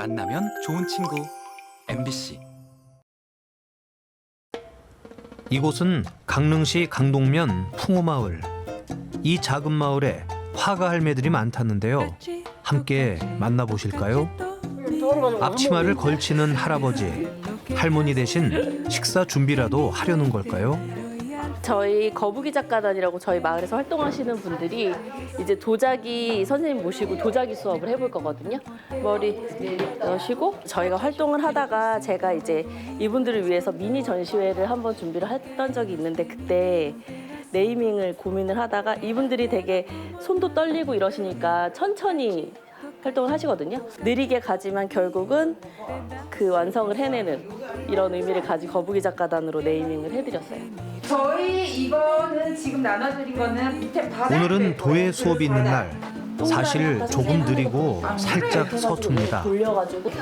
만나면 좋은 친구 MBC. 이곳은 강릉시 강동면 풍호마을. 이 작은 마을에 화가 할매들이 많다는데요. 함께 만나보실까요? 앞치마를 걸치는 할아버지. 할머니 대신 식사 준비라도 하려는 걸까요? 저희 거북이 작가단이라고 저희 마을에서 활동하시는 분들이 이제 도자기 선생님 모시고 도자기 수업을 해볼 거거든요. 머리 넣으시고 저희가 활동을 하다가 제가 이제 이분들을 위해서 미니 전시회를 한번 준비를 했던 적이 있는데 그때 네이밍을 고민을 하다가 이분들이 되게 손도 떨리고 이러시니까 천천히 활동을 하시거든요. 느리게 가지만 결국은 그 완성을 해내는 이런 의미를 가진 거북이 작가단으로 네이밍을 해드렸어요. 저희 이거는 지금 나눠드린 거는 밑에 바닥 오늘은 도예 수업이 있는 날. 사실 조금 느리고 살짝 서툽니다.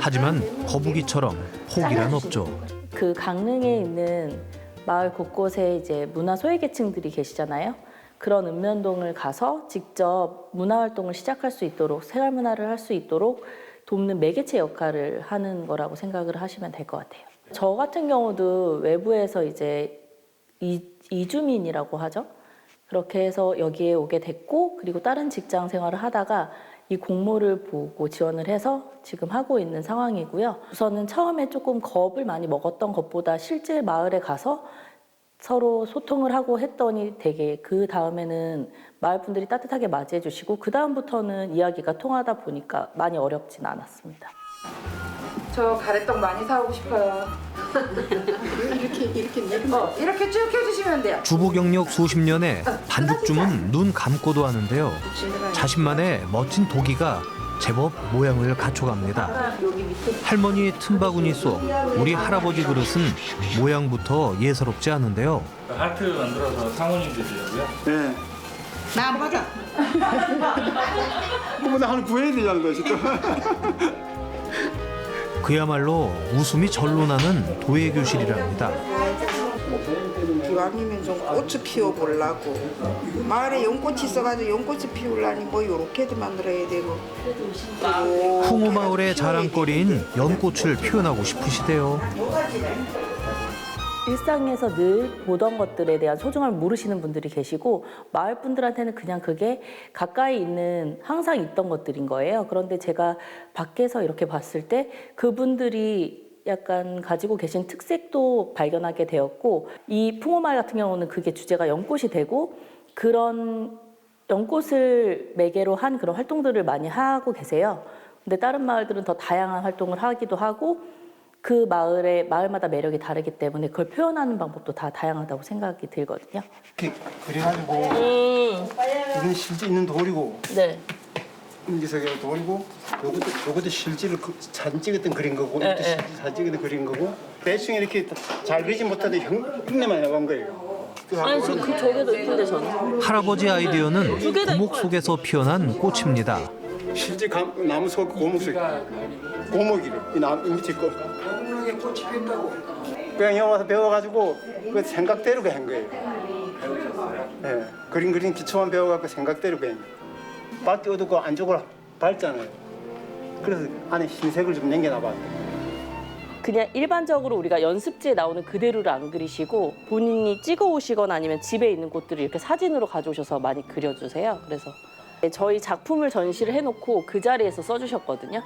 하지만 거북이처럼 포기란 없죠. 그 강릉에 있는 마을 곳곳에 이제 문화 소외계층들이 계시잖아요. 그런 읍면동을 가서 직접 문화활동을 시작할 수 있도록 생활문화를 할 수 있도록 돕는 매개체 역할을 하는 거라고 생각을 하시면 될 것 같아요. 저 같은 경우도 외부에서 이제 이주민이라고 하죠. 그렇게 해서 여기에 오게 됐고 그리고 다른 직장 생활을 하다가 이 공모를 보고 지원을 해서 지금 하고 있는 상황이고요. 우선은 처음에 조금 겁을 많이 먹었던 것보다 실제 마을에 가서 서로 소통을 하고 했더니 되게 그 다음에는 마을 분들이 따뜻하게 맞이해 주시고 그 다음부터는 이야기가 통하다 보니까 많이 어렵진 않았습니다. 저 가래떡 많이 사오고 싶어요. 이렇게 쭉 해주시면 돼요. 주부 경력 수십 년에 반죽주문 눈 감고도 하는데요. 자신만의 멋진 도기가 제법 모양을 갖춰갑니다. 할머니의 틈바구니 속 우리 할아버지 그릇은 모양부터 예사롭지 않은데요. 하트 만들어서 사모님 드시려고요? 네. 나 안 받아. 그거보다 하나 구해야 되잖아, 거 지금. 그야말로 웃음이 절로 나는 도예 교실이랍니다. 기왕이면 좀 꽃을 피워보려고. 마을에 연꽃이 있어가지고 연꽃을 피우려니 뭐 요렇게도 만들어야 되고. 풍호 마을의 자랑거리인 연꽃을 표현하고 싶으시대요. 일상에서 늘 보던 것들에 대한 소중함을 모르시는 분들이 계시고 마을 분들한테는 그냥 그게 가까이 있는 항상 있던 것들인 거예요. 그런데 제가 밖에서 이렇게 봤을 때 그분들이 약간 가지고 계신 특색도 발견하게 되었고 이 풍호마을 같은 경우는 그게 주제가 연꽃이 되고 그런 연꽃을 매개로 한 그런 활동들을 많이 하고 계세요. 근데 다른 마을들은 더 다양한 활동을 하기도 하고 그 마을마다 매력이 다르기 때문에 그걸 표현하는 방법도 다 다양하다고 생각이 들거든요. 이렇게 그래가지고 이건 실제 있는 돌이고 네. 인기석이 돌이고 요것도 실제로 사진 찍었던 그린 거고 이것도 실제 사진 찍었던 그린 거고 대충 이렇게 잘 그리지 못해도 흉내만 나간 거예요. 아니 그 저게도 이쁜데 저는. 할아버지 아이디어는 고목 속에서 피어난 꽃입니다. 실제 나무 속 고목이래. 이 나무 밑에 거. 고목에 꽃이 피었다고. 그냥 여기 와서 배워가지고 그 생각대로 한 거예요. 네, 그림 기초만 배워갖고 생각대로 한 거예요. 밖에 어둡고 안쪽으로 밝잖아요. 그래서 안에 흰색을 좀 남겨놔봤어요. 그냥 일반적으로 우리가 연습지에 나오는 그대로를 안 그리시고 본인이 찍어 오시거나 아니면 집에 있는 꽃들을 이렇게 사진으로 가져오셔서 많이 그려주세요. 그래서 저희 작품을 전시를 해놓고 그 자리에서 써주셨거든요.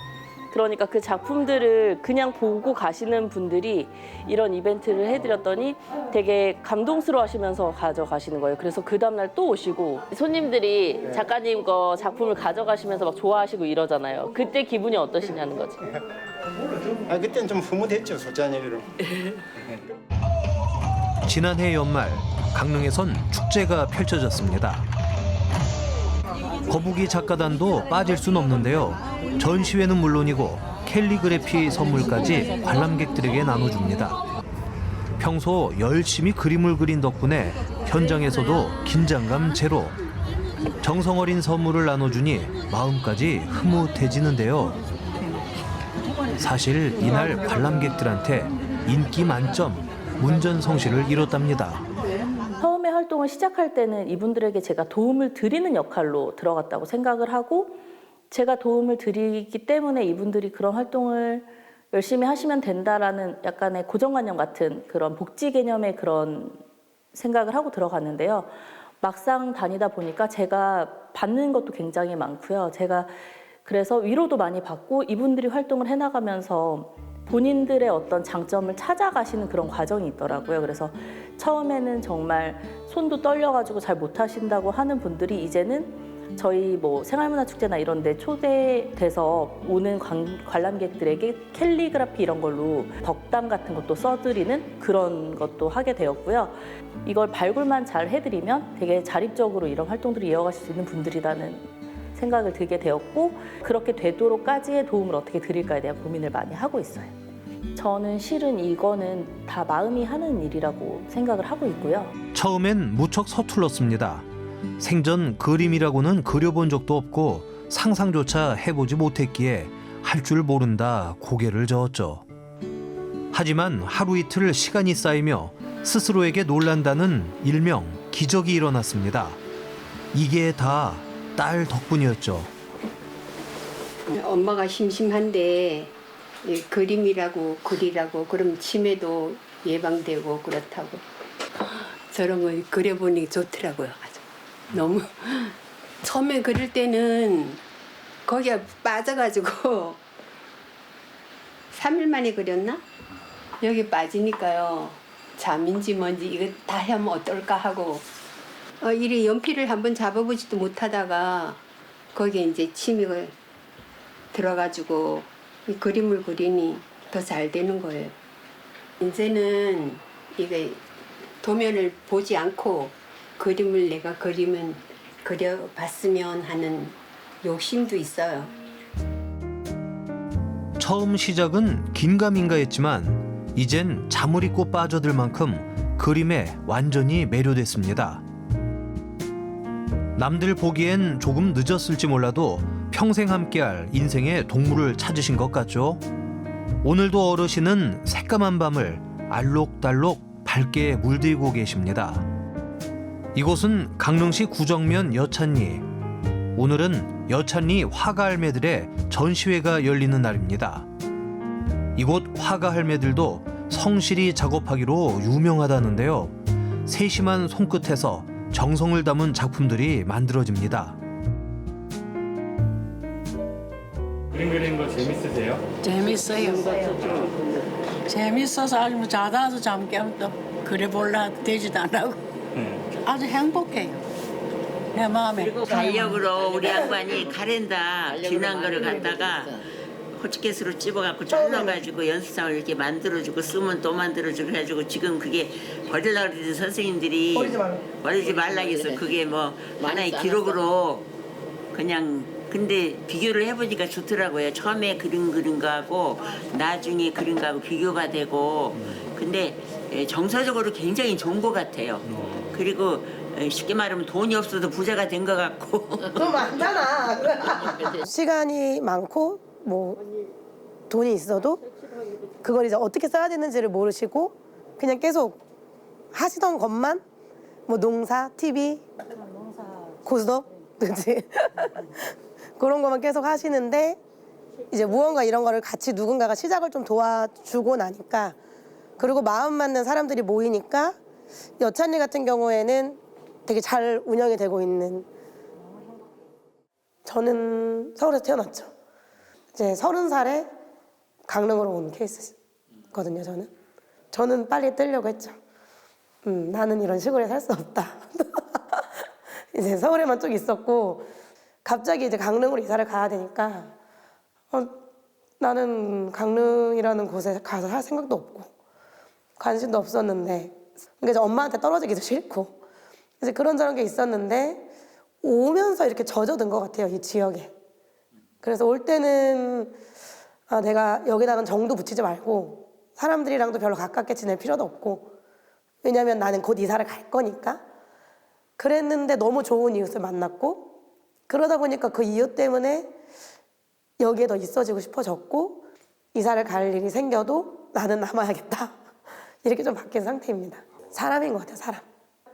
그러니까 그 작품들을 그냥 보고 가시는 분들이 이런 이벤트를 해드렸더니 되게 감동스러워하시면서 가져가시는 거예요. 그래서 그 다음날 또 오시고 손님들이 작가님 거 작품을 가져가시면서 막 좋아하시고 이러잖아요. 그때 기분이 어떠시냐는 거지. 아 그때는 좀 흐뭇했죠, 솔직히로. 지난해 연말 강릉에선 축제가 펼쳐졌습니다. 거북이 작가단도 빠질 순 없는데요. 전시회는 물론이고 캘리그래피 선물까지 관람객들에게 나눠줍니다. 평소 열심히 그림을 그린 덕분에 현장에서도 긴장감 제로. 정성 어린 선물을 나눠주니 마음까지 흐뭇해지는데요. 사실 이날 관람객들한테 인기 만점, 문전성시를 이뤘답니다. 처음에 활동을 시작할 때는 이분들에게 제가 도움을 드리는 역할로 들어갔다고 생각을 하고 제가 도움을 드리기 때문에 이분들이 그런 활동을 열심히 하시면 된다라는 약간의 고정관념 같은 그런 복지 개념의 그런 생각을 하고 들어갔는데요. 막상 다니다 보니까 제가 받는 것도 굉장히 많고요. 제가 그래서 위로도 많이 받고 이분들이 활동을 해나가면서 본인들의 어떤 장점을 찾아가시는 그런 과정이 있더라고요. 그래서 처음에는 정말 손도 떨려가지고 잘 못하신다고 하는 분들이 이제는 저희 뭐 생활문화축제나 이런 데 초대돼서 오는 관람객들에게 캘리그라피 이런 걸로 덕담 같은 것도 써드리는 그런 것도 하게 되었고요. 이걸 발굴만 잘 해드리면 되게 자립적으로 이런 활동들을 이어가실 수 있는 분들이라는 생각을 들게 되었고, 그렇게 되도록까지의 도움을 어떻게 드릴까에 대한 고민을 많이 하고 있어요. 저는 실은 이거는 다 마음이 하는 일이라고 생각을 하고 있고요. 처음엔 무척 서툴렀습니다. 생전 그림이라고는 그려본 적도 없고 상상조차 해보지 못했기에 할 줄 모른다 고개를 저었죠. 하지만 하루 이틀 시간이 쌓이며 스스로에게 놀란다는 일명 기적이 일어났습니다. 이게 다 딸 덕분이었죠. 엄마가 심심한데 그림이라고 그리라고 그럼 치매도 예방되고 그렇다고 저런 거 그려보니 좋더라고요. 아주. 너무 처음에 그릴 때는 거기가 빠져가지고 3일 만에 그렸나? 여기 빠지니까요. 잠인지 뭔지 이거 다 하면 어떨까 하고 이래 연필을 한번 잡아보지도 못하다가 거기에 이제 취미가 들어가지고 이 그림을 그리니 더 잘 되는 거예요. 이제는 이게 도면을 보지 않고 그림을 내가 그려봤으면 하는 욕심도 있어요. 처음 시작은 긴가민가했지만 이젠 잠을 잊고 빠져들 만큼 그림에 완전히 매료됐습니다. 남들 보기엔 조금 늦었을지 몰라도 평생 함께할 인생의 동물을 찾으신 것 같죠? 오늘도 어르신은 새까만 밤을 알록달록 밝게 물들이고 계십니다. 이곳은 강릉시 구정면 여찬리. 오늘은 여찬리 화가 할매들의 전시회가 열리는 날입니다. 이곳 화가 할매들도 성실히 작업하기로 유명하다는데요. 세심한 손끝에서 정성을 담은 작품들이 만들어집니다. 그림 그리는 거 재밌으세요? 재밌어요. 재밌어서 아주 뭐 자다도 잠 깨도 그래 볼라 되지도 안 하고 아주 행복해요. 내 마음에. 그리고 달력으로 우리 양반이 카렌다 지난 거를 갖다가 호치켓으로 찝어갖고 잘라가지고 연습장을 이렇게 만들어주고 쓰면 또 만들어주고 해가지고 지금 그게 버리려고 그러는 선생님들이 버리지 말라고 해서 그게 뭐 하나의 기록으로 그냥 근데 비교를 해보니까 좋더라고요. 처음에 그린 거하고 나중에 그린 거하고 비교가 되고 근데 정서적으로 굉장히 좋은 것 같아요. 그리고 쉽게 말하면 돈이 없어도 부자가 된 것 같고 돈 많잖아. 시간이 많고 뭐 돈이 있어도 그걸 이제 어떻게 써야 되는지를 모르시고 그냥 계속 하시던 것만 뭐 농사, TV, 고스톱, 그치? 그런 것만 계속 하시는데 이제 무언가 이런 거를 같이 누군가가 시작을 좀 도와주고 나니까 그리고 마음 맞는 사람들이 모이니까 여찬리 같은 경우에는 되게 잘 운영이 되고 있는. 저는 서울에서 태어났죠. 이제 30살에 강릉으로 온 케이스거든요. 저는 빨리 뜨려고 했죠. 나는 이런 시골에 살 수 없다. 이제 서울에만 쭉 있었고 갑자기 이제 강릉으로 이사를 가야 되니까 나는 강릉이라는 곳에 가서 살 생각도 없고 관심도 없었는데 그러니까 이제 엄마한테 떨어지기도 싫고 이제 그런저런 게 있었는데 오면서 이렇게 젖어든 것 같아요. 이 지역에. 그래서 올 때는 내가 여기다가는 정도 붙이지 말고 사람들이랑도 별로 가깝게 지낼 필요도 없고 왜냐면 나는 곧 이사를 갈 거니까 그랬는데 너무 좋은 이웃을 만났고 그러다 보니까 그 이웃 때문에 여기에 더 있어지고 싶어졌고 이사를 갈 일이 생겨도 나는 남아야겠다 이렇게 좀 바뀐 상태입니다. 사람인 것 같아요. 사람.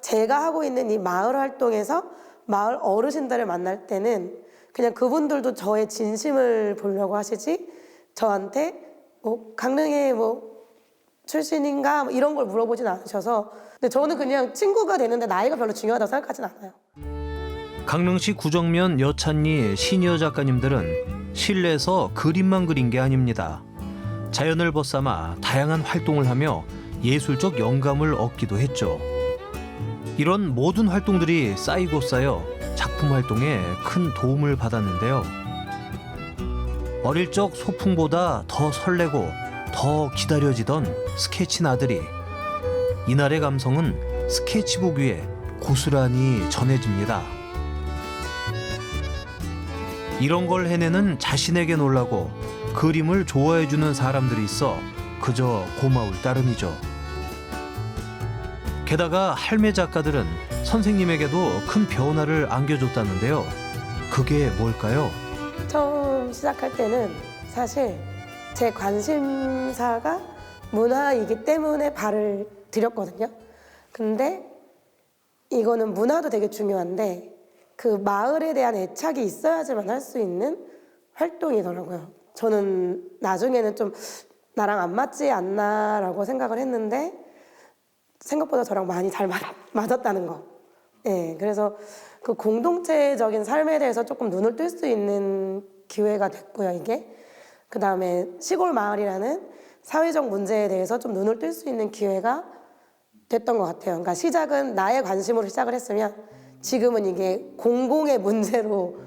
제가 하고 있는 이 마을 활동에서 마을 어르신들을 만날 때는 그냥 그분들도 저의 진심을 보려고 하시지 저한테 뭐 강릉에 뭐 출신인가 뭐 이런 걸 물어보진 않으셔서 근데 저는 그냥 친구가 되는데 나이가 별로 중요하다고 생각하진 않아요. 강릉시 구정면 여찬리 시니어 작가님들은 실내에서 그림만 그린 게 아닙니다. 자연을 벗삼아 다양한 활동을 하며 예술적 영감을 얻기도 했죠. 이런 모든 활동들이 쌓이고 쌓여 작품 활동에 큰 도움을 받았는데요. 어릴 적 소풍보다 더 설레고 더 기다려지던 스케치 나들이. 이날의 감성은 스케치북 위에 고스란히 전해집니다. 이런 걸 해내는 자신에게 놀라고 그림을 좋아해주는 사람들이 있어 그저 고마울 따름이죠. 게다가 할매 작가들은 선생님에게도 큰 변화를 안겨줬다는데요. 그게 뭘까요? 처음 시작할 때는 사실 제 관심사가 문화이기 때문에 발을 들였거든요. 근데 이거는 문화도 되게 중요한데 그 마을에 대한 애착이 있어야지만 할 수 있는 활동이더라고요. 저는 나중에는 좀 나랑 안 맞지 않나라고 생각을 했는데 생각보다 저랑 많이 잘 맞았다는 거. 네, 그래서 그 공동체적인 삶에 대해서 조금 눈을 뜰 수 있는 기회가 됐고요, 이게. 그다음에 시골 마을이라는 사회적 문제에 대해서 좀 눈을 뜰 수 있는 기회가 됐던 것 같아요. 그러니까 시작은 나의 관심으로 시작을 했으면 지금은 이게 공공의 문제로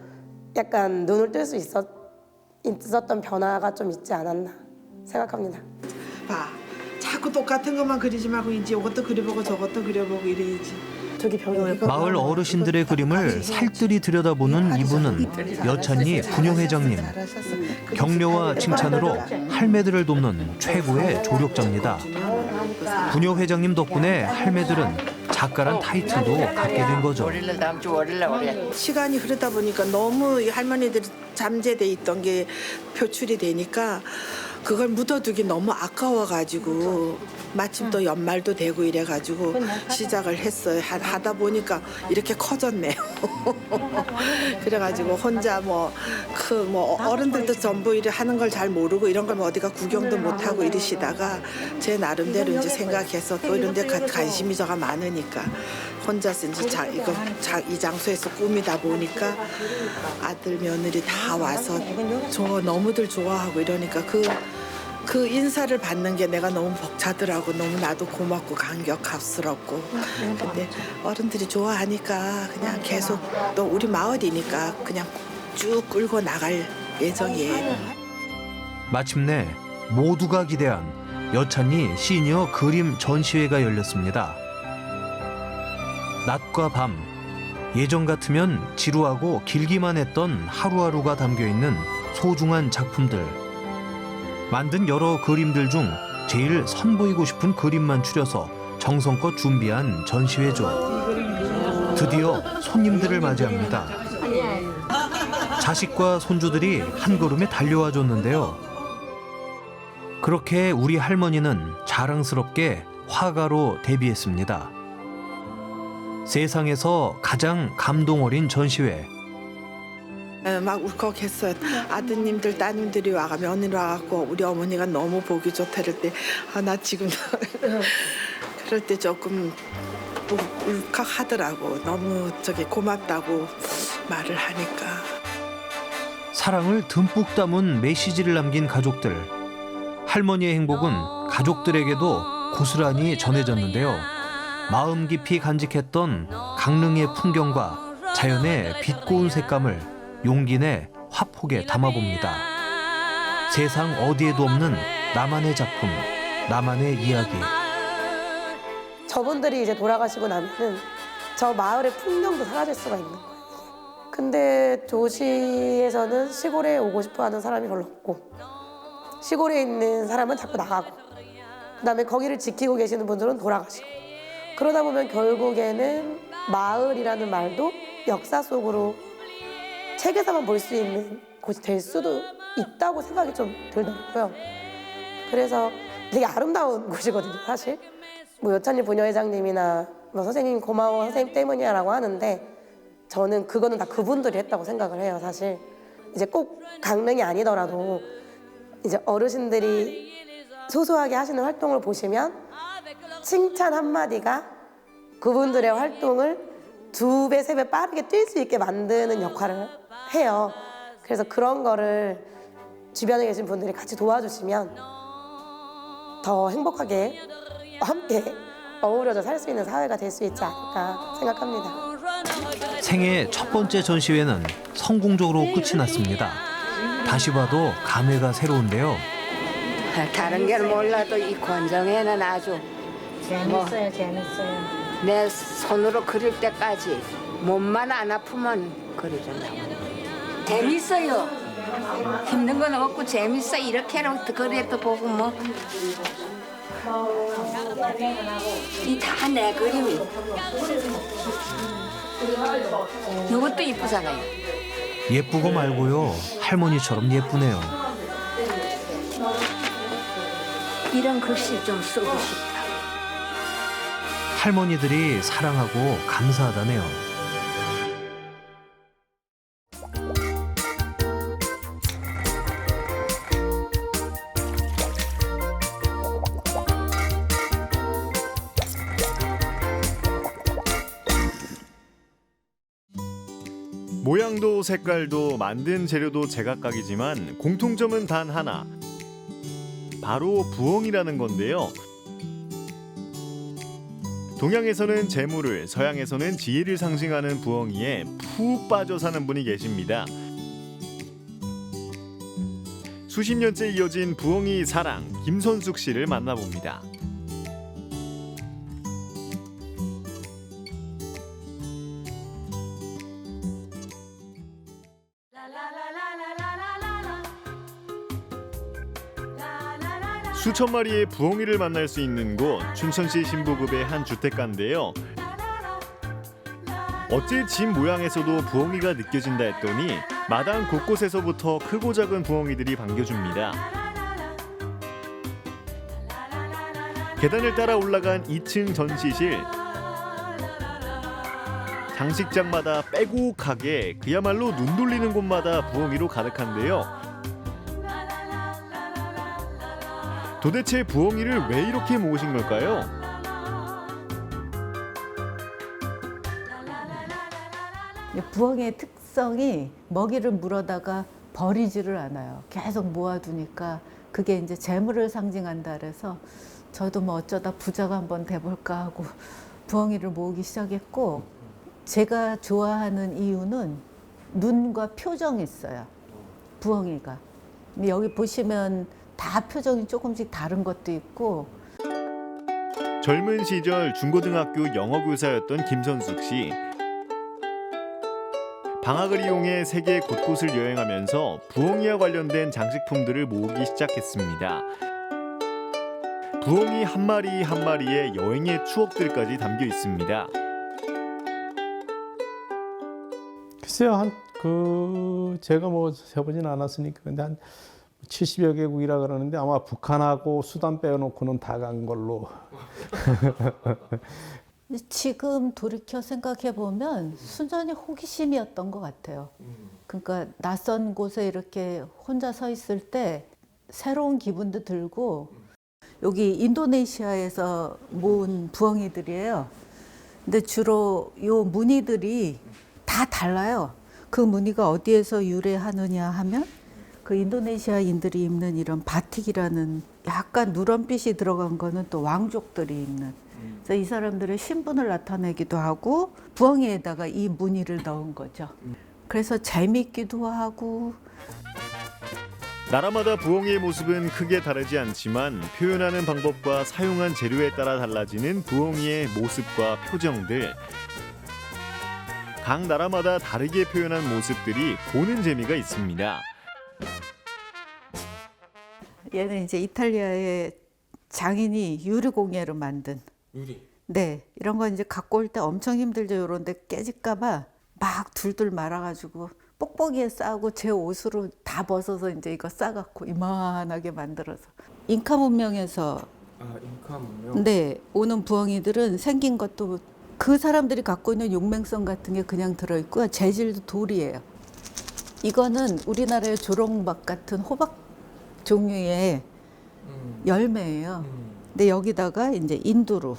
약간 눈을 뜰 수 있었던 변화가 좀 있지 않았나 생각합니다. 봐, 자꾸 똑같은 것만 그리지 말고 이제 이것도 그려보고 저것도 그려보고 이래야지. 저기 벽에 마을 어르신들의 그림을 살뜰히 들여다보는 이분은 여찬리 분녀회장님. 격려와 칭찬으로 할매들을 돕는 최고의 조력자입니다. 분녀회장님 덕분에 할매들은 작가란 타이틀도 갖게 된 거죠. 시간이 흐르다 보니까 너무 이 할머니들이 잠재돼 있던 게 표출이 되니까 그걸 묻어두기 너무 아까워가지고 마침 또 연말도 되고 이래가지고 시작을 했어요. 하다 보니까 이렇게 커졌네요. 그래가지고 혼자 뭐 어른들도 전부 이래 하는 걸 잘 모르고 이런 걸 뭐 어디가 구경도 못 하고 이러시다가 제 나름대로 이제 생각해서 또 이런 데 관심이 저가 많으니까 혼자서 이제 이 장소에서 꾸미다 보니까 아들 며느리 다 와서 너무들 좋아하고 이러니까 그 인사를 받는 게 내가 너무 벅차더라고. 너무 나도 고맙고 감격스럽고. 근데 어른들이 좋아하니까 그냥 계속 또 우리 마을이니까 그냥 쭉 끌고 나갈 예정이에요. 마침내 모두가 기대한 여찬리 시니어 그림 전시회가 열렸습니다. 낮과 밤, 예전 같으면 지루하고 길기만 했던 하루하루가 담겨있는 소중한 작품들. 만든 여러 그림들 중 제일 선보이고 싶은 그림만 추려서 정성껏 준비한 전시회죠. 드디어 손님들을 맞이합니다. 자식과 손주들이 한 걸음에 달려와 줬는데요. 그렇게 우리 할머니는 자랑스럽게 화가로 데뷔했습니다. 세상에서 가장 감동 어린 전시회. 막 울컥했어요. 아드님들 따님들이 와가 며느리 와갖고 우리 어머니가 너무 보기 좋다 그럴 때 나 지금 그럴 때 조금 울컥하더라고. 너무 고맙다고 말을 하니까. 사랑을 듬뿍 담은 메시지를 남긴 가족들. 할머니의 행복은 가족들에게도 고스란히 전해졌는데요. 마음 깊이 간직했던 강릉의 풍경과 자연의 빛고운 색감을 용기 내 화폭에 담아봅니다. 세상 어디에도 없는 나만의 작품, 나만의 이야기. 저분들이 이제 돌아가시고 나면은 저 마을의 풍경도 사라질 수가 있는 거예요. 근데 도시에서는 시골에 오고 싶어 하는 사람이 별로 없고 시골에 있는 사람은 자꾸 나가고 그다음에 거기를 지키고 계시는 분들은 돌아가시고 그러다 보면 결국에는 마을이라는 말도 역사 속으로 책에서만 볼 수 있는 곳이 될 수도 있다고 생각이 좀 들더라고요. 그래서 되게 아름다운 곳이거든요, 사실. 뭐 여찬리 분녀회장님이나 뭐 선생님 고마워 선생님 때문이야라고 하는데 저는 그거는 다 그분들이 했다고 생각을 해요, 사실. 이제 꼭 강릉이 아니더라도 이제 어르신들이 소소하게 하시는 활동을 보시면 칭찬 한마디가 그분들의 활동을 2배, 3배 빠르게 뛸 수 있게 만드는 역할을 해요. 그래서 그런 거를 주변에 계신 분들이 같이 도와주시면 더 행복하게 함께 어우러져 살 수 있는 사회가 될 수 있지 않을까 생각합니다. 생애 첫 번째 전시회는 성공적으로 끝이 났습니다. 다시 봐도 감회가 새로운데요. 다른 게 몰라도 이 권정에는 아주 재밌어요, 재밌어요. 내 손으로 그릴 때까지 몸만 안 아프면 그리잖아요. 재밌어요. 힘든 건 없고 재밌어. 이렇게라도 그래도 보고 뭐. 이 다 내 그림. 이것도 이쁘잖아요. 예쁘고 말고요. 할머니처럼 예쁘네요. 이런 글씨 좀 쓰고 싶다. 할머니들이 사랑하고 감사하다네요. 모양도 색깔도 만든 재료도 제각각이지만 공통점은 단 하나. 바로 부엉이라는 건데요. 동양에서는 재물을, 서양에서는 지혜를 상징하는 부엉이에 푹 빠져 사는 분이 계십니다. 수십 년째 이어진 부엉이 사랑, 김선숙 씨를 만나봅니다. 수천 마리의 부엉이를 만날 수 있는 곳, 춘천시 신부급의 한 주택가인데요. 어째 집 모양에서도 부엉이가 느껴진다 했더니 마당 곳곳에서부터 크고 작은 부엉이들이 반겨줍니다. 계단을 따라 올라간 2층 전시실. 장식장마다 빼곡하게 그야말로 눈 돌리는 곳마다 부엉이로 가득한데요. 도대체 부엉이를 왜 이렇게 모으신 걸까요? 부엉이의 특성이 먹이를 물어다가 버리지를 않아요. 계속 모아두니까 그게 이제 재물을 상징한다 그래서 저도 뭐 어쩌다 부자가 한번 돼볼까 하고 부엉이를 모으기 시작했고, 제가 좋아하는 이유는 눈과 표정이 있어요. 부엉이가. 여기 보시면 다 표정이 조금씩 다른 것도 있고. 젊은 시절 중고등학교 영어 교사였던 김선숙 씨. 방학을 이용해 세계 곳곳을 여행하면서 부엉이와 관련된 장식품들을 모으기 시작했습니다. 부엉이 한 마리 한 마리에 여행의 추억들까지 담겨 있습니다. 글쎄요, 제가 뭐 해보진 않았으니까 근데 한 70여 개국이라 그러는데 아마 북한하고 수단 빼놓고는 다 간 걸로. 지금 돌이켜 생각해 보면 순전히 호기심이었던 것 같아요. 그러니까 낯선 곳에 이렇게 혼자 서 있을 때 새로운 기분도 들고, 여기 인도네시아에서 모은 부엉이들이에요. 근데 주로 요 무늬들이 다 달라요. 그 무늬가 어디에서 유래하느냐 하면 그 인도네시아인들이 입는 이런 바틱이라는 약간 누런빛이 들어간 거는 또 왕족들이 입는. 그래서 이 사람들의 신분을 나타내기도 하고 부엉이에다가 이 무늬를 넣은 거죠. 그래서 재밌기도 하고. 나라마다 부엉이의 모습은 크게 다르지 않지만 표현하는 방법과 사용한 재료에 따라 달라지는 부엉이의 모습과 표정들. 각 나라마다 다르게 표현한 모습들이 보는 재미가 있습니다. 얘는 이제 이탈리아의 장인이 유리공예로 만든. 유리? 네, 이런 거 이제 갖고 올 때 엄청 힘들죠. 이런 데 깨질까 봐 막 둘둘 말아가지고 뽁뽁이에 싸고 제 옷으로 다 벗어서 이제 이거 싸갖고 이만하게 만들어서. 잉카 문명에서 아, 잉카 문명? 네, 오는 부엉이들은 생긴 것도 그 사람들이 갖고 있는 용맹성 같은 게 그냥 들어있고요. 재질도 돌이에요. 이거는 우리나라의 조롱박 같은 호박 종류의 열매예요. 근데 여기다가 이제 인두로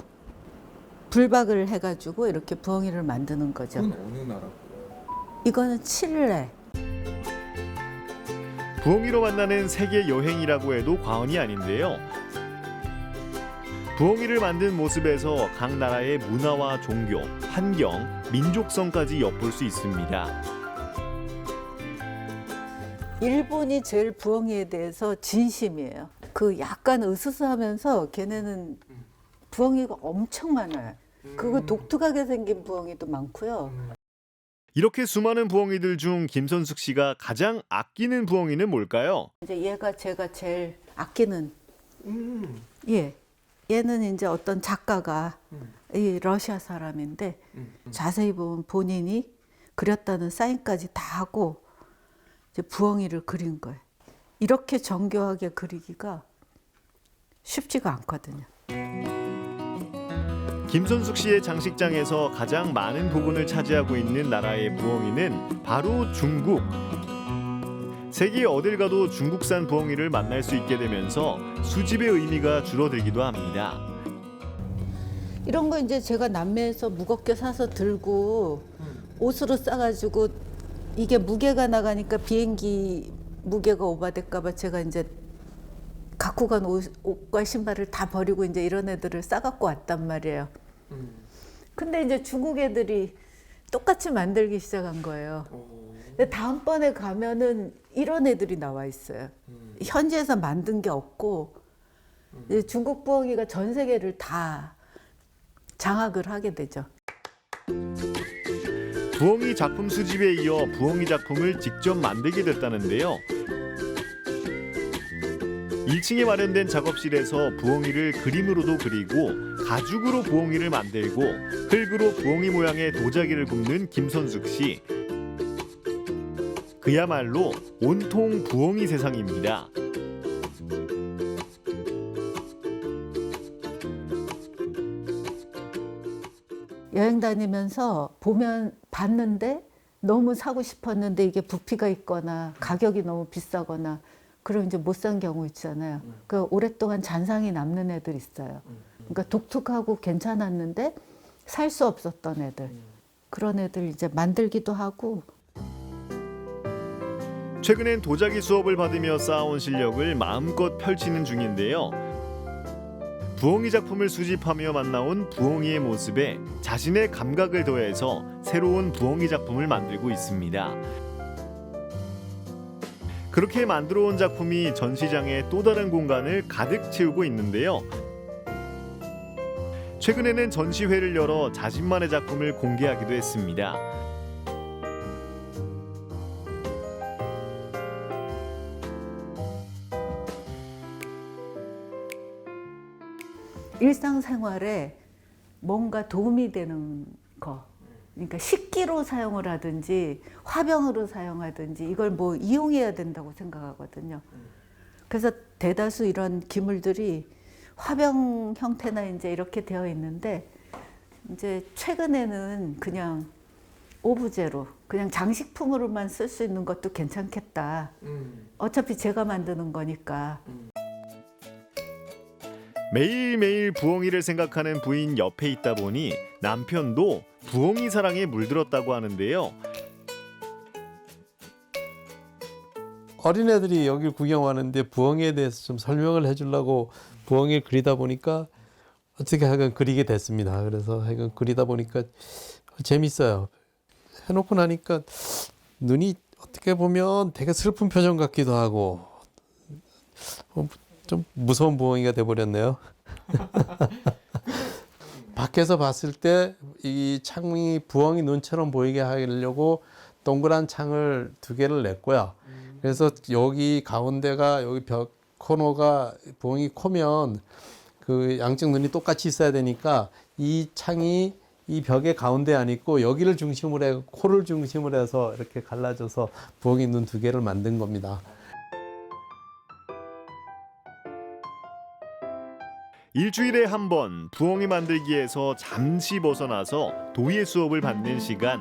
불박을 해가지고 이렇게 부엉이를 만드는 거죠. 그건 어느 나라? 이거는 칠레. 부엉이로 만나는 세계 여행이라고 해도 과언이 아닌데요. 부엉이를 만든 모습에서 각 나라의 문화와 종교, 환경, 민족성까지 엿볼 수 있습니다. 일본이 제일 부엉이에 대해서 진심이에요. 그 약간 으스스하면서 걔네는 부엉이가 엄청 많아요. 그거 독특하게 생긴 부엉이도 많고요. 이렇게 수많은 부엉이들 중 김선숙 씨가 가장 아끼는 부엉이는 뭘까요? 이제 얘가 제가 제일 아끼는 예. 얘는 이제 어떤 작가가 이 러시아 사람인데 자세히 보면 본인이 그렸다는 사인까지 다 하고 이제 부엉이를 그린 거예요. 이렇게 정교하게 그리기가 쉽지가 않거든요. 김선숙 씨의 장식장에서 가장 많은 부분을 차지하고 있는 나라의 부엉이는 바로 중국. 세계 어딜 가도 중국산 부엉이를 만날 수 있게 되면서 수집의 의미가 줄어들기도 합니다. 이런 거 이제 제가 남매에서 무겁게 사서 들고 옷으로 싸가지고 이게 무게가 나가니까 비행기 무게가 오바될까 봐 제가 이제 갖고 간 옷과 신발을 다 버리고 이제 이런 애들을 싸갖고 왔단 말이에요. 근데 이제 중국 애들이 똑같이 만들기 시작한 거예요. 근데 다음번에 가면은 이런 애들이 나와 있어요. 현지에서 만든 게 없고 이제 중국 부엉이가 전 세계를 다 장악을 하게 되죠. 부엉이 작품 수집에 이어 부엉이 작품을 직접 만들게 됐다는데요. 1층에 마련된 작업실에서 부엉이를 그림으로도 그리고 가죽으로 부엉이를 만들고 흙으로 부엉이 모양의 도자기를 굽는 김선숙 씨. 그야말로 온통 부엉이 세상입니다. 여행 다니면서 봤는데 너무 사고 싶었는데 이게 부피가 있거나 가격이 너무 비싸거나 그럼 이제 못 산 경우 있잖아요. 그 오랫동안 잔상이 남는 애들 있어요. 그러니까 독특하고 괜찮았는데 살 수 없었던 애들. 그런 애들 이제 만들기도 하고. 최근엔 도자기 수업을 받으며 쌓아온 실력을 마음껏 펼치는 중인데요. 부엉이 작품을 수집하며 만나온 부엉이의 모습에 자신의 감각을 더해서 새로운 부엉이 작품을 만들고 있습니다. 그렇게 만들어온 작품이 전시장의 또 다른 공간을 가득 채우고 있는데요. 최근에는 전시회를 열어 자신만의 작품을 공개하기도 했습니다. 일상생활에 뭔가 도움이 되는 거. 그러니까 식기로 사용을 하든지 화병으로 사용하든지 이걸 뭐 이용해야 된다고 생각하거든요. 그래서 대다수 이런 기물들이 화병 형태나 이제 이렇게 되어 있는데 이제 최근에는 그냥 오브제로 그냥 장식품으로만 쓸 수 있는 것도 괜찮겠다. 어차피 제가 만드는 거니까. 매일매일 부엉이를 생각하는 부인 옆에 있다 보니 남편도 부엉이 사랑에 물들었다고 하는데요. 어린애들이 여기 구경 왔는데 부엉이에 대해서 좀 설명을 해주려고 부엉이를 그리다 보니까 어떻게 하여간 그리게 됐습니다. 그래서 하여간 그리다 보니까 재밌어요. 해놓고 나니까 눈이 어떻게 보면 되게 슬픈 표정 같기도 하고 좀 무서운 부엉이가 돼버렸네요. 밖에서 봤을 때 이 창이 부엉이 눈처럼 보이게 하려고 동그란 창을 2개를 냈고요. 그래서 여기 가운데가 여기 벽 코너가 부엉이 코면 그 양쪽 눈이 똑같이 있어야 되니까 이 창이 이 벽의 가운데 안 있고 여기를 중심으로 해서 코를 중심으로 해서 이렇게 갈라져서 부엉이 눈 2개를 만든 겁니다. 일주일에 한 번 부엉이 만들기에서 잠시 벗어나서 도예 수업을 받는 시간.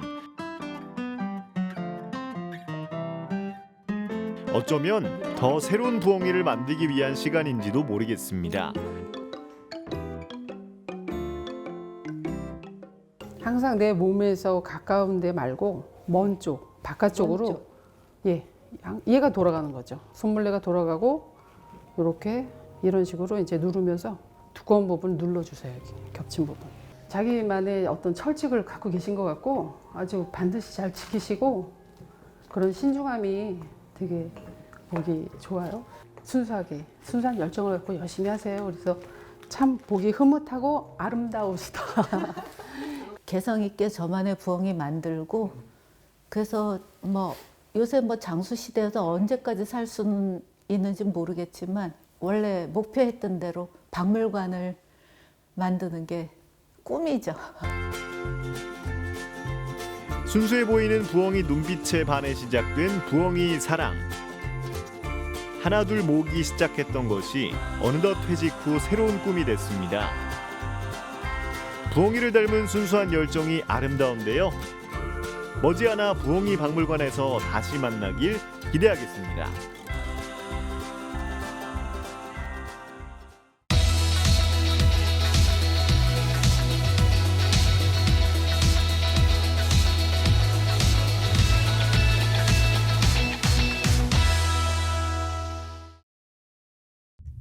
어쩌면 더 새로운 부엉이를 만들기 위한 시간인지도 모르겠습니다. 항상 내 몸에서 가까운 데 말고 먼 쪽, 바깥쪽으로 얘가 돌아가는 거죠. 손물레가 돌아가고 이렇게 이런 식으로 이제 누르면서 두꺼운 부분을 눌러주세요. 여기 겹친 부분. 자기만의 어떤 철칙을 갖고 계신 것 같고 아주 반드시 잘 지키시고 그런 신중함이 되게 보기 좋아요. 순수한 열정을 갖고 열심히 하세요. 그래서 참 보기 흐뭇하고 아름다우시다. 개성 있게 저만의 부엉이 만들고 그래서 뭐 요새 뭐 장수 시대여서 언제까지 살 수는 있는지 모르겠지만 원래 목표했던 대로 박물관을 만드는 게 꿈이죠. 순수해 보이는 부엉이 눈빛에 반해 시작된 부엉이 사랑. 하나둘 모으기 시작했던 것이 어느덧 퇴직 후 새로운 꿈이 됐습니다. 부엉이를 닮은 순수한 열정이 아름다운데요. 머지않아 부엉이 박물관에서 다시 만나길 기대하겠습니다.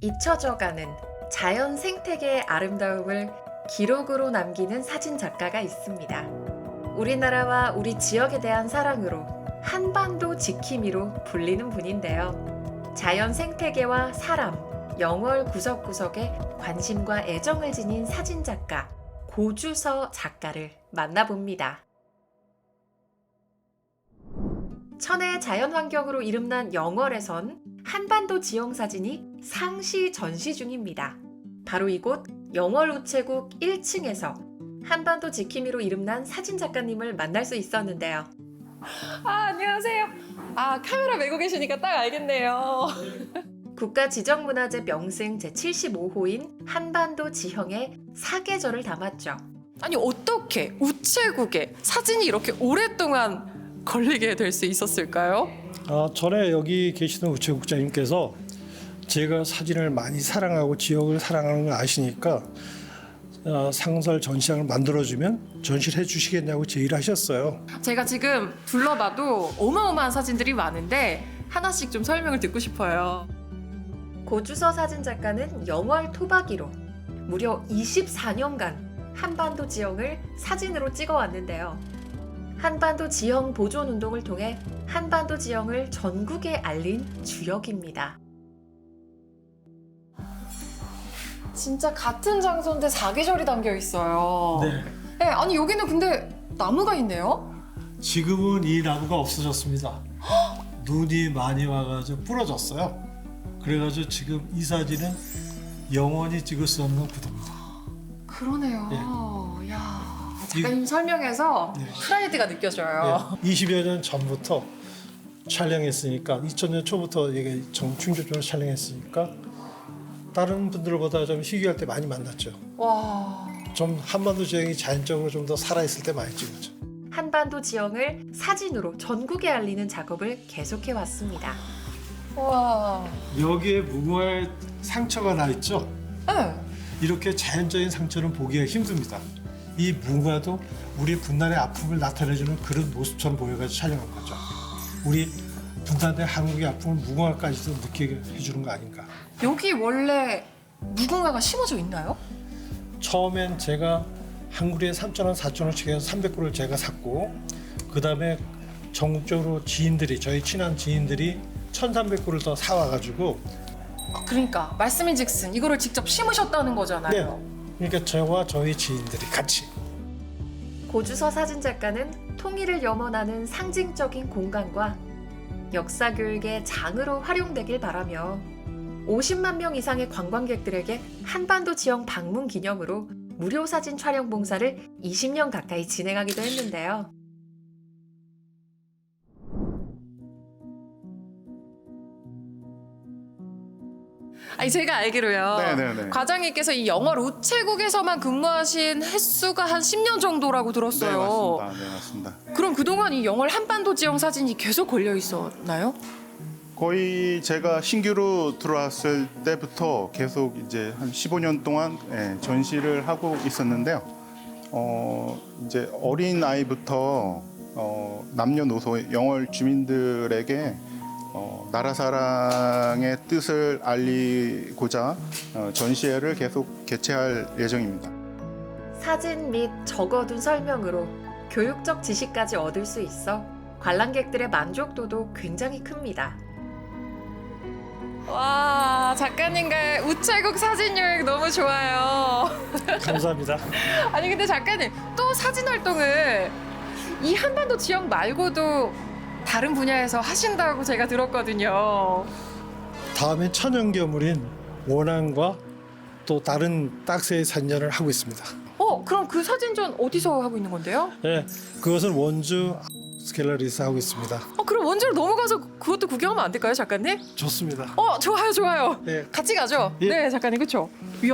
잊혀져가는 자연 생태계의 아름다움을 기록으로 남기는 사진 작가가 있습니다. 우리나라와 우리 지역에 대한 사랑으로 한반도 지킴이로 불리는 분인데요. 자연 생태계와 사람, 영월 구석구석에 관심과 애정을 지닌 사진 작가 고주서 작가를 만나봅니다. 천혜의 자연환경으로 이름난 영월에선 한반도 지형 사진이 상시 전시 중입니다. 바로 이곳 영월 우체국 1층에서 한반도 지킴이로 이름난 사진 작가님을 만날 수 있었는데요. 안녕하세요. 카메라 메고 계시니까 딱 알겠네요. 국가지정문화재 명승 제75호인 한반도 지형의 사계절을 담았죠. 아니 어떻게 우체국에 사진이 이렇게 오랫동안 걸리게 될 수 있었을까요? 전에 여기 계시던 우체국장님께서 제가 사진을 많이 사랑하고 지역을 사랑하는 걸 아시니까 상설 전시장을 만들어주면 전시를 해주시겠냐고 제의를 하셨어요. 제가 지금 둘러봐도 어마어마한 사진들이 많은데 하나씩 좀 설명을 듣고 싶어요. 고주서 사진 작가는 영월 토박이로 무려 24년간 한반도 지형을 사진으로 찍어왔는데요. 한반도 지형 보존 운동을 통해 한반도 지형을 전국에 알린 주역입니다. 진짜 같은 장소인데 사계절이 담겨 있어요. 네. 아니 여기는 근데 나무가 있네요? 지금은 이 나무가 없어졌습니다. 눈이 많이 와가지고 부러졌어요. 그래가지고 지금 이 사진은 영원히 찍을 수 없는 구도입니다. 그러네요. 야, 작가님 설명에서 프라이드가 느껴져요. 20여 년 전부터 촬영했으니까 2000년 초부터 이게 정충조점을 촬영했으니까 다른 분들보다 좀 희귀할 때 많이 만났죠. 와. 좀 한반도 지형이 자연적으로 좀 더 살아있을 때 많이 찍었죠. 한반도 지형을 사진으로 전국에 알리는 작업을 계속해 왔습니다. 와. 여기에 무궁화의 상처가 나 있죠? 네. 이렇게 자연적인 상처는 보기가 힘듭니다. 이 무궁화도 우리 분단의 아픔을 나타내주는 그런 모습처럼 보여가지고 촬영한 거죠. 우리 분단의 한국의 아픔을 무궁화까지도 느끼게 해주는 거 아닌가. 여기 원래 무궁화가 심어져 있나요? 처음엔 제가 한 그루에 3,000원, 4,000원씩 해서 300그루를 제가 샀고 그 다음에 전국적으로 지인들이 저희 친한 지인들이 1,300그루를 더 사와가지고 그러니까 말씀인즉슨 이거를 직접 심으셨다는 거잖아요. 네. 그러니까 저와 저희 지인들이 같이. 고주서 사진 작가는 통일을 염원하는 상징적인 공간과 역사 교육의 장으로 활용되길 바라며 50만 명 이상의 관광객들에게 한반도 지형 방문 기념으로 무료 사진 촬영 봉사를 20년 가까이 진행하기도 했는데요. 아니 제가 알기로요. 네네네. 과장님께서 이 영월 우체국에서만 근무하신 횟수가 한 10년 정도라고 들었어요. 네, 맞습니다. 네, 맞습니다. 그럼 그동안 이 영월 한반도 지형 사진이 계속 걸려 있었나요? 거의 제가 신규로 들어왔을 때부터 계속 이제 한 15년 동안 전시를 하고 있었는데요. 이제 어린 아이부터 남녀노소 영월 주민들에게 나라 사랑의 뜻을 알리고자 전시회를 계속 개최할 예정입니다. 사진 및 적어둔 설명으로 교육적 지식까지 얻을 수 있어 관람객들의 만족도도 굉장히 큽니다. 와, 작가님과의 우체국 사진 여행 너무 좋아요. 감사합니다. 아니 근데 작가님 또 사진 활동을 이 한반도 지역 말고도 다른 분야에서 하신다고 제가 들었거든요. 다음에 천연기념물인 원앙과 또 다른 딱새의 사진전을 하고 있습니다. 그럼 그 사진전 어디서 하고 있는 건데요? 네, 그것은 원주 갤러리에서 하고 있습니다. 그럼 원주로 넘어가서 그것도 구경하면 안 될까요, 작가님? 좋습니다. 좋아요. 네. 같이 가죠. 예. 네, 작가님 그렇죠. 이야.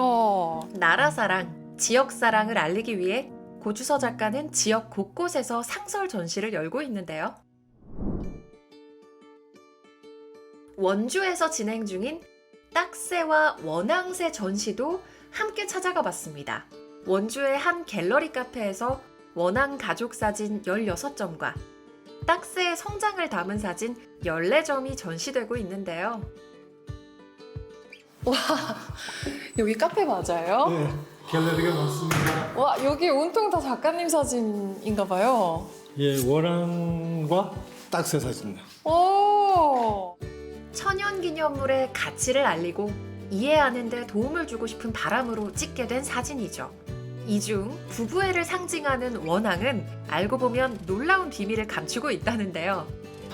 나라 사랑, 지역 사랑을 알리기 위해 고주서 작가는 지역 곳곳에서 상설 전시를 열고 있는데요. 원주에서 진행 중인 딱새와 원앙새 전시도 함께 찾아가 봤습니다. 원주의 한 갤러리 카페에서 원앙 가족 사진 16점과 딱새의 성장을 담은 사진 14점이 전시되고 있는데요. 와, 여기 카페 맞아요? 네, 갤러리가 많습니다. 와, 여기 온통 다 작가님 사진인가 봐요. 예, 원앙과 딱새 사진. 오! 천연기념물의 가치를 알리고 이해하는 데 도움을 주고 싶은 바람으로 찍게 된 사진이죠. 이 중 부부애를 상징하는 원앙은 알고 보면 놀라운 비밀을 감추고 있다는데요.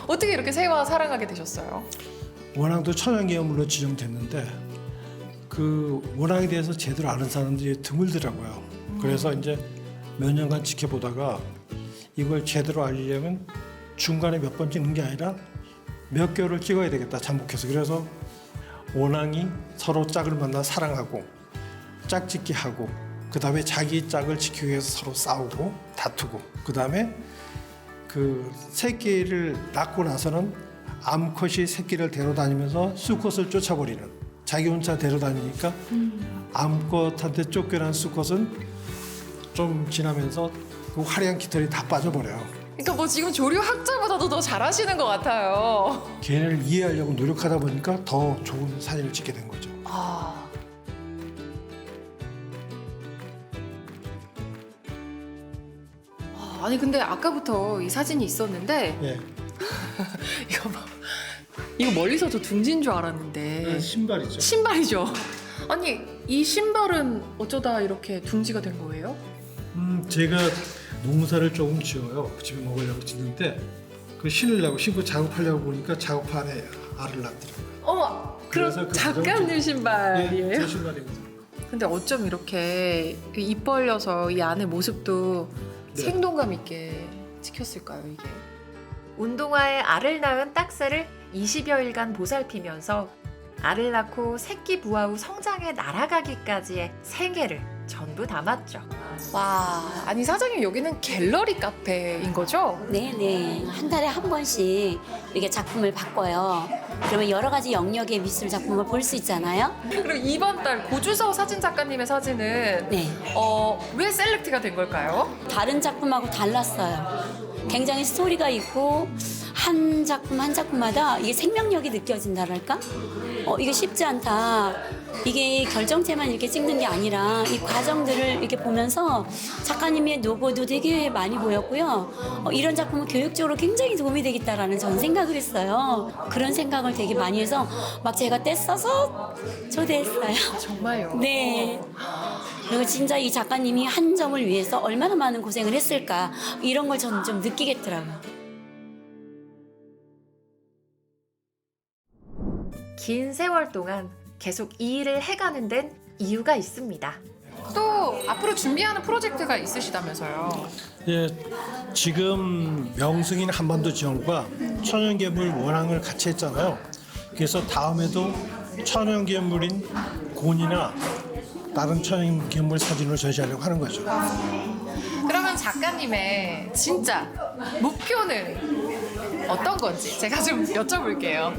어떻게 이렇게 새와 사랑하게 되셨어요? 원앙도 천연기념물로 지정됐는데 그 원앙에 대해서 제대로 아는 사람들이 드물더라고요. 그래서 이제 몇 년간 지켜보다가 이걸 제대로 알리려면 중간에 몇 번 찍는 게 아니라 몇 개월을 찍어야 되겠다 잠복해서. 그래서 원앙이 서로 짝을 만나 사랑하고 짝짓기 하고 그 다음에 자기 짝을 지키기 위해서 서로 싸우고 다투고 그 다음에 그 새끼를 낳고 나서는 암컷이 새끼를 데려다니면서 수컷을 쫓아버리는, 자기 혼자 데려다니니까 암컷한테 쫓겨난 수컷은 좀 지나면서 그 화려한 깃털이 다 빠져버려요. 그러니까 뭐 지금 조류 학자보다도 더 잘하시는 것 같아요. 걔를 이해하려고 노력하다 보니까 더 좋은 사진을 찍게 된 거죠. 아니 근데 아까부터 이 사진이 있었는데 예. 이거 멀리서도 둥지인 줄 알았는데 신발이죠. 신발이죠. 아니 이 신발은 어쩌다 이렇게 둥지가 된 거예요? 제가 농사를 조금 지어요. 집에 먹으려고 짓는데 그 신으려고 신고 작업하려고 보니까 작업판에 알을 낳더라고요. 그럼 작가님 신발이에요? 예, 제 신발입니다. 근데 어쩜 이렇게 입 벌려서 이 안의 모습도 생동감 있게 찍혔을까요, 이게? 운동화에 알을 낳은 딱새를 20여일간 보살피면서 알을 낳고 새끼 부화 후 성장해 날아가기까지의 생애를 전부 담았죠. 와, 아니 사장님 여기는 갤러리 카페인 거죠? 네네. 한 달에 한 번씩 이렇게 작품을 바꿔요. 그러면 여러 가지 영역의 미술 작품을 볼 수 있잖아요. 그리고 이번 달 고주서 사진 작가님의 사진은 왜 셀렉트가 된 걸까요? 다른 작품하고 달랐어요. 굉장히 스토리가 있고 한 작품 한 작품마다 이게 생명력이 느껴진다랄까? 이게 쉽지 않다. 이게 결정체만 이렇게 찍는 게 아니라 이 과정들을 이렇게 보면서 작가님의 노고도 되게 많이 보였고요. 이런 작품은 교육적으로 굉장히 도움이 되겠다라는 저는 생각을 했어요. 그런 생각을 되게 많이 해서 막 제가 떼써서 초대했어요. 정말요? 네. 그리고 진짜 이 작가님이 한 점을 위해서 얼마나 많은 고생을 했을까 이런 걸 저는 좀 느끼겠더라고요. 긴 세월 동안 계속 이 일을 해가는 데는 이유가 있습니다. 또 앞으로 준비하는 프로젝트가 있으시다면서요? 예, 지금 명승인 한반도 지원과 천연괴물 원앙을 같이 했잖아요. 그래서 다음에도 천연기념물인 곤이나 다른 천연기념물 사진으로 전시하려고 하는 거죠. 그러면 작가님의 진짜 목표는 어떤 건지 제가 좀 여쭤볼게요.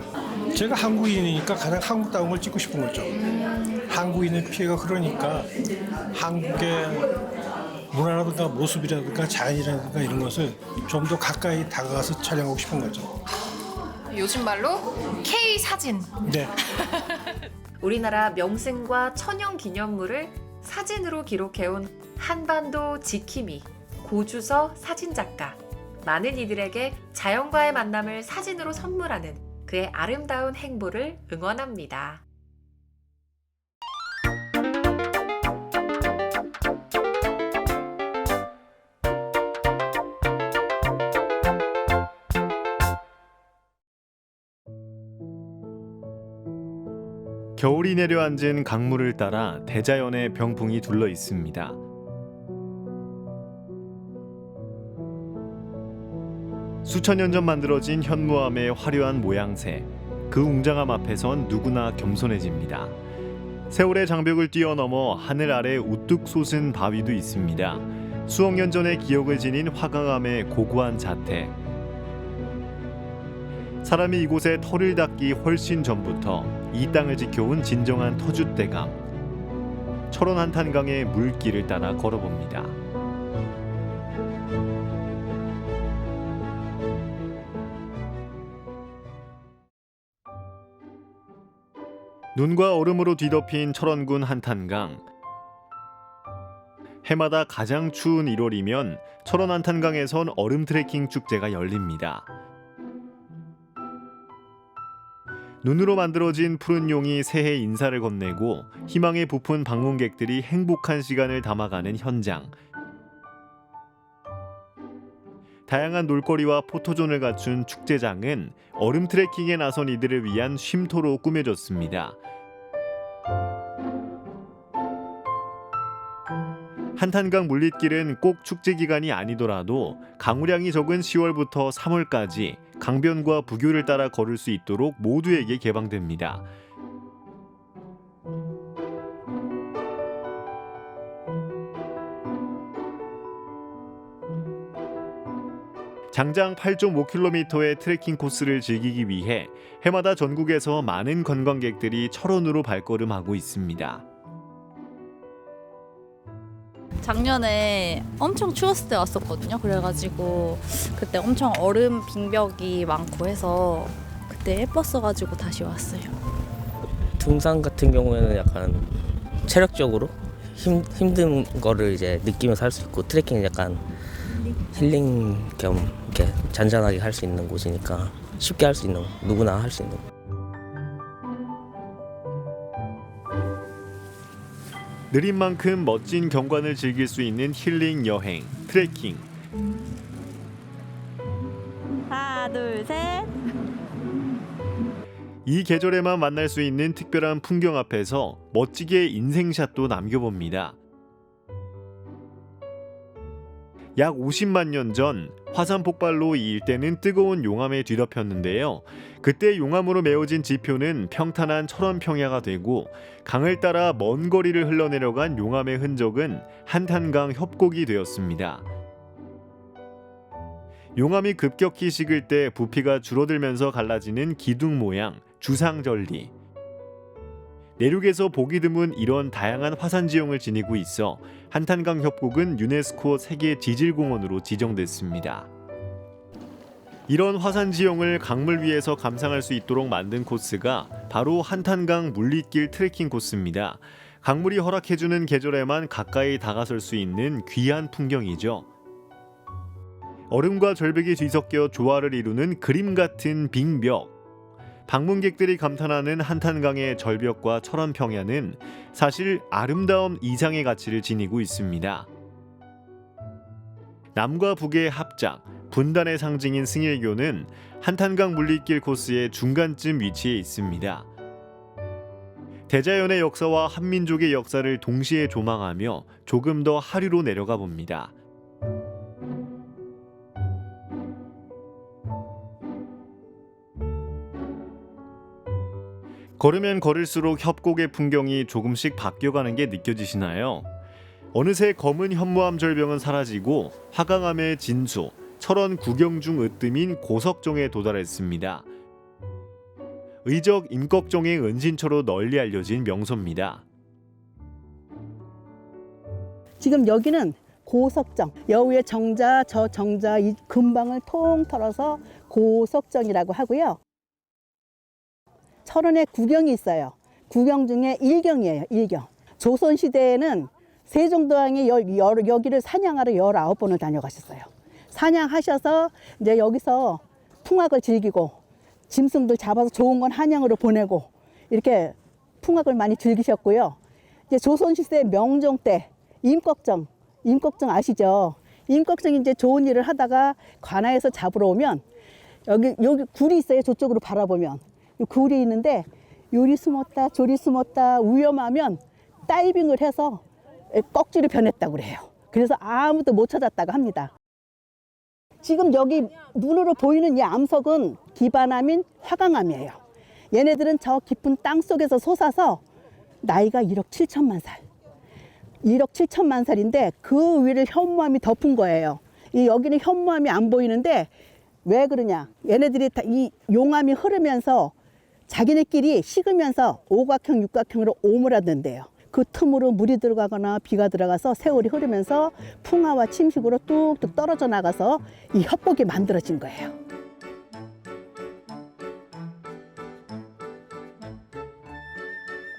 제가 한국인이니까 가장 한국다운 걸 찍고 싶은 거죠. 한국인의 피해가 그러니까 한국의 문화라든가 모습이라든가 자연이라든가 이런 것을 좀 더 가까이 다가가서 촬영하고 싶은 거죠. 요즘 말로 K 사진. 네. 우리나라 명승과 천연 기념물을 사진으로 기록해온 한반도 지킴이 고주서 사진작가. 많은 이들에게 자연과의 만남을 사진으로 선물하는 그의 아름다운 행보를 응원합니다. 겨울이 내려앉은 강물을 따라 대자연의 병풍이 둘러 있습니다. 수천 년 전 만들어진 현무암의 화려한 모양새, 그 웅장함 앞에선 누구나 겸손해집니다. 세월의 장벽을 뛰어넘어 하늘 아래 우뚝 솟은 바위도 있습니다. 수억 년 전의 기억을 지닌 화강암의 고고한 자태. 사람이 이곳에 터를 닦기 훨씬 전부터 이 땅을 지켜온 진정한 터줏대감. 철원 한탄강의 물길을 따라 걸어봅니다. 눈과 얼음으로 뒤덮인 철원군 한탄강. 해마다 가장 추운 1월이면 철원 한탄강에선 얼음 트레킹 축제가 열립니다. 눈으로 만들어진 푸른 용이 새해 인사를 건네고 희망에 부푼 방문객들이 행복한 시간을 담아가는 현장. 다양한 놀거리와 포토존을 갖춘 축제장은 얼음 트레킹에 나선 이들을 위한 쉼터로 꾸며졌습니다. 한탄강 물릿길은 꼭 축제 기간이 아니더라도 강우량이 적은 10월부터 3월까지 강변과 부교를 따라 걸을 수 있도록 모두에게 개방됩니다. 장장 8.5km의 트레킹 코스를 즐기기 위해 해마다 전국에서 많은 관광객들이 철원으로 발걸음하고 있습니다. 작년에 엄청 추웠을 때 왔었거든요. 그래가지고 그때 엄청 얼음 빙벽이 많고 해서 그때 예뻤어가지고 다시 왔어요. 등산 같은 경우에는 약간 체력적으로 힘든 거를 이제 느끼면서 할 수 있고, 트레킹은 약간 힐링 겸 이렇게 잔잔하게 할 수 있는 곳이니까 쉽게 할 수 있는, 누구나 할 수 있는. 느린 만큼 멋진 경관을 즐길 수 있는 힐링 여행, 트레킹. 하나, 둘, 셋. 이 계절에만 만날 수 있는 특별한 풍경 앞에서 멋지게 인생샷도 남겨봅니다. 약 50만 년 전 화산 폭발로 이 일대는 뜨거운 용암에 뒤덮였는데요. 그때 용암으로 메워진 지표는 평탄한 철원 평야가 되고, 강을 따라 먼 거리를 흘러내려간 용암의 흔적은 한탄강 협곡이 되었습니다. 용암이 급격히 식을 때 부피가 줄어들면서 갈라지는 기둥 모양, 주상절리. 내륙에서 보기 드문 이런 다양한 화산 지형을 지니고 있어 한탄강 협곡은 유네스코 세계 지질공원으로 지정됐습니다. 이런 화산 지형을 강물 위에서 감상할 수 있도록 만든 코스가 바로 한탄강 물릿길 트레킹 코스입니다. 강물이 허락해주는 계절에만 가까이 다가설 수 있는 귀한 풍경이죠. 얼음과 절벽이 뒤섞여 조화를 이루는 그림 같은 빙벽. 방문객들이 감탄하는 한탄강의 절벽과 철원 평야는 사실 아름다움 이상의 가치를 지니고 있습니다. 남과 북의 합작, 분단의 상징인 승일교는 한탄강 물릿길 코스의 중간쯤 위치해 있습니다. 대자연의 역사와 한민족의 역사를 동시에 조망하며 조금 더 하류로 내려가 봅니다. 걸으면 걸을수록 협곡의 풍경이 조금씩 바뀌어가는 게 느껴지시나요? 어느새 검은 현무암 절벽은 사라지고 화강암의 진수, 철원 구경중 으뜸인 고석정에 도달했습니다. 의적 임꺽정의 은신처로 널리 알려진 명소입니다. 지금 여기는 고석정, 여우의 정자, 저 정자 이 근방을 통 털어서 고석정이라고 하고요. 철원에 구경이 있어요. 구경 중에 일경이에요. 일경. 조선시대에는 세종대왕이 여기를 사냥하러 19번을 다녀가셨어요. 사냥하셔서 이제 여기서 풍악을 즐기고 짐승들 잡아서 좋은 건 한양으로 보내고 이렇게 풍악을 많이 즐기셨고요. 이제 조선시대 명종 때 임꺽정 아시죠? 임꺽정이 이제 좋은 일을 하다가 관아에서 잡으러 오면 여기 굴이 있어요. 저쪽으로 바라보면 굴이 있는데 요리 숨었다 저리 숨었다 위험하면 다이빙을 해서 꺽지로 변했다고 그래요. 그래서 아무도 못 찾았다고 합니다. 지금 여기 눈으로 보이는 이 암석은 기반암인 화강암이에요. 얘네들은 저 깊은 땅 속에서 솟아서 나이가 1억 7천만 살. 1억 7천만 살인데 그 위를 현무암이 덮은 거예요. 여기는 현무암이 안 보이는데 왜 그러냐? 얘네들이 이 용암이 흐르면서 자기네끼리 식으면서 오각형, 육각형으로 오므라든대요. 그 틈으로 물이 들어가거나 비가 들어가서 세월이 흐르면서 풍화와 침식으로 뚝뚝 떨어져 나가서 이 협곡이 만들어진 거예요.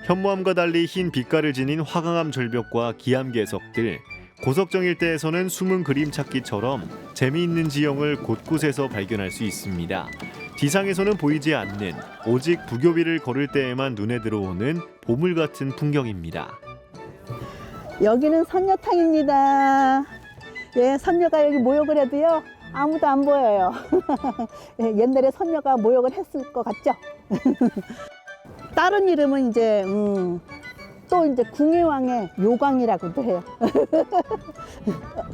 현무암과 달리 흰 빛깔을 지닌 화강암 절벽과 기암괴석들, 고석정 일대에서는 숨은 그림 찾기처럼 재미있는 지형을 곳곳에서 발견할 수 있습니다. 지상에서는 보이지 않는 오직 부교비를 걸을 때에만 눈에 들어오는 보물 같은 풍경입니다. 여기는 선녀탕입니다. 예, 선녀가 여기 모욕을 해도요 아무도 안 보여요. 예, 옛날에 선녀가 모욕을 했을 것 같죠? 다른 이름은 이제 또 이제 궁예왕의 요광이라고도 해요.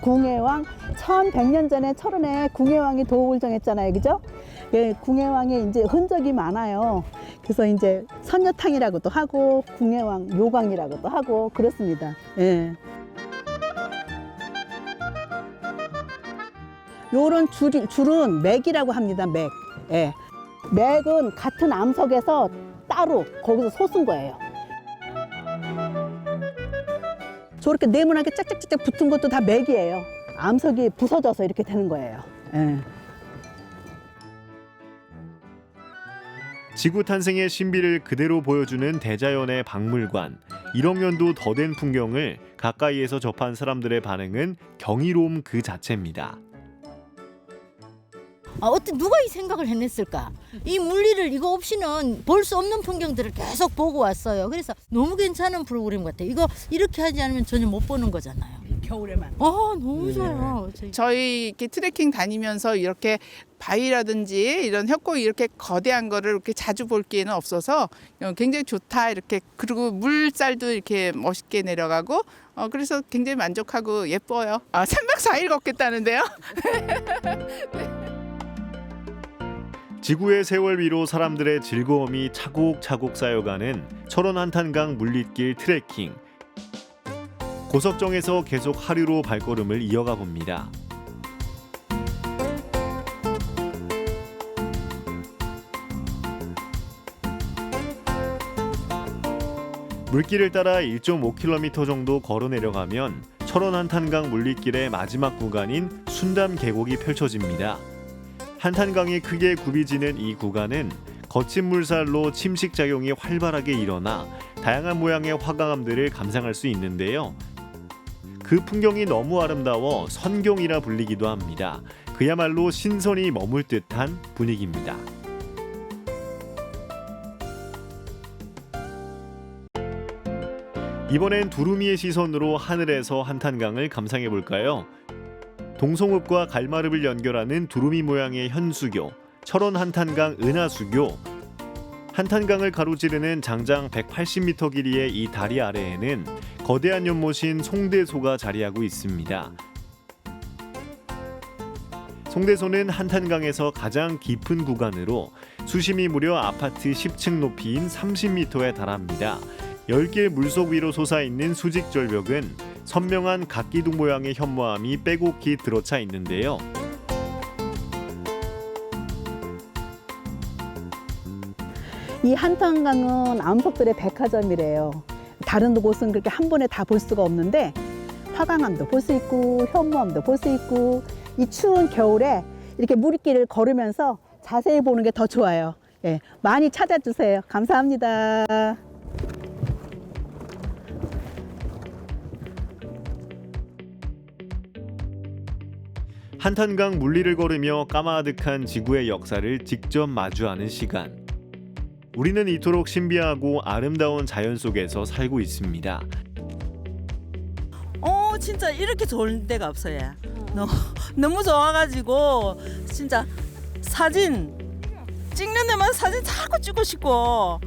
궁예왕 1100년 전에 철원에 궁예왕이 도읍을 정했잖아요, 그죠? 예, 궁예왕의 이제 흔적이 많아요. 그래서 이제 선녀탕이라고도 하고 궁예왕 요광이라고도 하고 그렇습니다. 예. 요런 줄은 맥이라고 합니다. 맥. 예. 맥은 같은 암석에서 따로 거기서 솟은 거예요. 저렇게 네모나게 짝짝짝 붙은 것도 다 맥이에요. 암석이 부서져서 이렇게 되는 거예요. 예. 지구 탄생의 신비를 그대로 보여주는 대자연의 박물관. 1억 년도 더 된 풍경을 가까이에서 접한 사람들의 반응은 경이로움 그 자체입니다. 어떻게 누가 이 생각을 해냈을까? 이 물리를 이거 없이는 볼 수 없는 풍경들을 계속 보고 왔어요. 그래서 너무 괜찮은 프로그램 같아요. 이거 이렇게 하지 않으면 전혀 못 보는 거잖아요. 겨울에만. 너무 좋아요. 저희 이렇게 트레킹 다니면서 이렇게 바위라든지 이런 협곡이 이렇게 거대한 거를 이렇게 자주 볼 기회는 없어서 굉장히 좋다 이렇게. 그리고 물살도 이렇게 멋있게 내려가고 그래서 굉장히 만족하고 예뻐요. 3박 4일 걷겠다는데요. 지구의 세월 위로 사람들의 즐거움이 차곡차곡 쌓여가는 철원 한탄강 물릿길 트레킹. 고석정에서 계속 하류로 발걸음을 이어가 봅니다. 물길을 따라 1.5km 정도 걸어 내려가면 철원 한탄강 물릿길의 마지막 구간인 순담 계곡이 펼쳐집니다. 한탄강이 크게 굽이지는 이 구간은 거친 물살로 침식작용이 활발하게 일어나 다양한 모양의 화강암들을 감상할 수 있는데요. 그 풍경이 너무 아름다워 선경이라 불리기도 합니다. 그야말로 신선이 머물 듯한 분위기입니다. 이번엔 두루미의 시선으로 하늘에서 한탄강을 감상해 볼까요? 동성읍과 갈마읍을 연결하는 두루미 모양의 현수교, 철원 한탄강 은하수교. 한탄강을 가로지르는 장장 180m 길이의 이 다리 아래에는 거대한 연못인 송대소가 자리하고 있습니다. 송대소는 한탄강에서 가장 깊은 구간으로 수심이 무려 아파트 10층 높이인 30m에 달합니다. 10개의 물속 위로 솟아있는 수직 절벽은 선명한 각기둥 모양의 현무암이 빼곡히 들어차 있는데요. 이 한탄강은 암석들의 백화점이래요. 다른 곳은 그렇게 한 번에 다 볼 수가 없는데 화강암도 볼 수 있고 현무암도 볼 수 있고 이 추운 겨울에 이렇게 물길을 걸으면서 자세히 보는 게 더 좋아요. 예, 많이 찾아주세요. 감사합니다. 한탄강 물리를 걸으며 까마득한 지구의 역사를 직접 마주하는 시간. 우리는 이토록 신비하고 아름다운 자연 속에서 살고 있습니다. 진짜 이렇게 좋은 데가 없어요. 너무 좋아가지고 진짜 사진 찍는 데만 사진 자꾸 찍고 싶고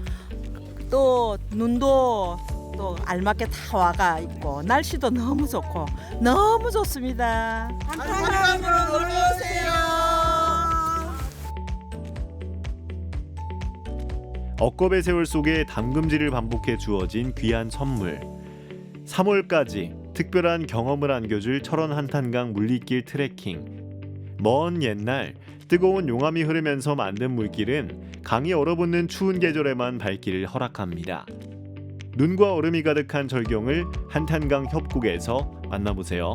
또 눈도 또 알맞게 다 와가 있고 날씨도 너무 좋고 너무 좋습니다. 한탄강으로 놀러 오세요. 억겁의 세월 속에 담금질을 반복해 주어진 귀한 선물. 3월까지 특별한 경험을 안겨줄 철원 한탄강 물리길 트레킹. 먼 옛날 뜨거운 용암이 흐르면서 만든 물길은 강이 얼어붙는 추운 계절에만 밟기를 허락합니다. 눈과 얼음이 가득한 절경을 한탄강 협곡에서 만나보세요.